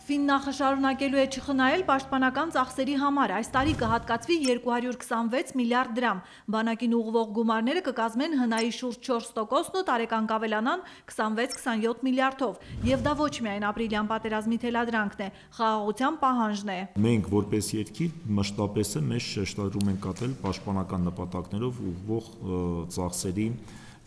Ֆիննախը շարունակելու է չխնայել պաշտպանական ծախսերի համար, այս տարի կհատկացվի 226 միլիարդ դրամ, բանակին ուղղվող գումարները կկազմեն ՀՆԱ-ի շուրջ 4%-ն ու տարեկան կավելանան 26-27 միլիարդով, եւ դա ոչ միայն ապրիլյան պատերազմի թելադրանքն է, խաղաղության պահանջն է։ Մենք որպես երկիր մշտապես մեզ շեշտադրում ենք կատարել պաշտպանական նպատակներով ուղղվող ծախսերի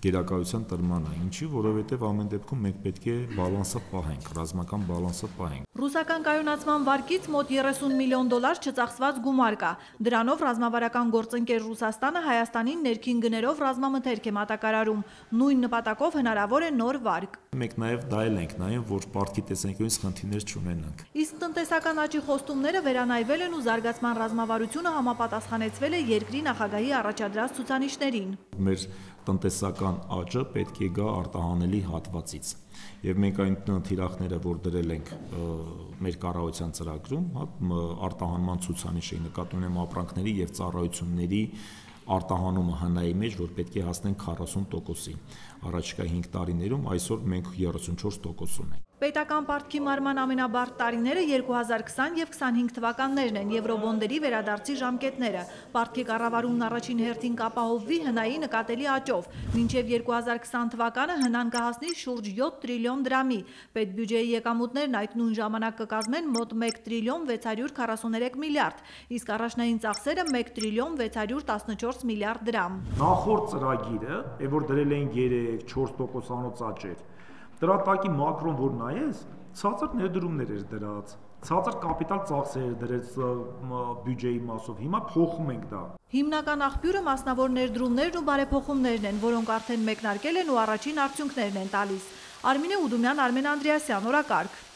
գերակայության տրմանը, ինչի, որովհետև ամեն դեպքում մենք պետք է բալանսը պահենք, ռազմական բալանսը պահենք։ Ռուսական կայունացման վարկից մոտ 30 միլիոն դոլար չծախսված գումար կա։ Դրանով ռազմավարական գործընկեր Ռուսաստանը Հայաստանին ներքին գներով ռազմամթերք է մատակարարում, նույն նպատակով հնարավոր է նոր վարկ։ Մենք նաև դա ենք նայում, որ պարտքի տեսանկյունից խնդիրներ չունենանք։ Իսկ տնտեսական աճի խոստումները վերանայվել են ու զարգացման ռազմավարությունը համապատասխանեցվել է երկրի նախագահի առաջադրած ցուցանիշներին։ Մեր տնտեսական աճը պետք է գա արտահանելի հատվածից։ Եվ մենք այն թիրախները, որ դրել ենք մեր կառավարության ծրագրում, արտահանման ցուցանիշի նկատի ունեմ ապրանքների եւ ծառայությունների արտահանումը ՀՆԱ-ի մեջ, որ պետք է հասնենք 40%-ի։ Առաջիկա 5 տարիներում այսօր մենք 34% ունենք։ Պետական պարտքի մարման ամենաբարդ տարիները 2020 եւ 25 թվականներն են, եվրոբոնդերի վերադարձի ժամկետները։ Պարտքի կառավարումն առաջին հերթին կապահովվի ՀՆԱ-ի նկատելի աճով։ Մինչև 2020 թվականը ՀՆԱ-ն կհասնի շուրջ 7 տրիլիոն դրամի։ Պետբյուջեի եկամուտներն այդ նույն ժամանակ կկազմեն մոտ 1 տրիլիոն 643 միլիարդ, իսկ առաջնային ծախսերը 1 տրիլիոն 614 միլիարդ դրամ։ Նախորդ ծրագիրը, որ դրել էին 3-4%-անոց աճեր, դրա տակի մակրոն որ նայես, ցածր ներդրումներ էր դրած, ցածր կապիտալ ծախսեր էր դրած բյուջեի մասով, հիմա փոխում ենք դա։ Հիմնական աղբյուրը մասնավոր ներդրումներն ու բարեփոխումներն են, որոնք արդեն մեկնարկել են ու առաջին արդյունքներն են տալիս։ Արմինե Ուդումյան, Արմեն Անդրեասյան, օրակարգ։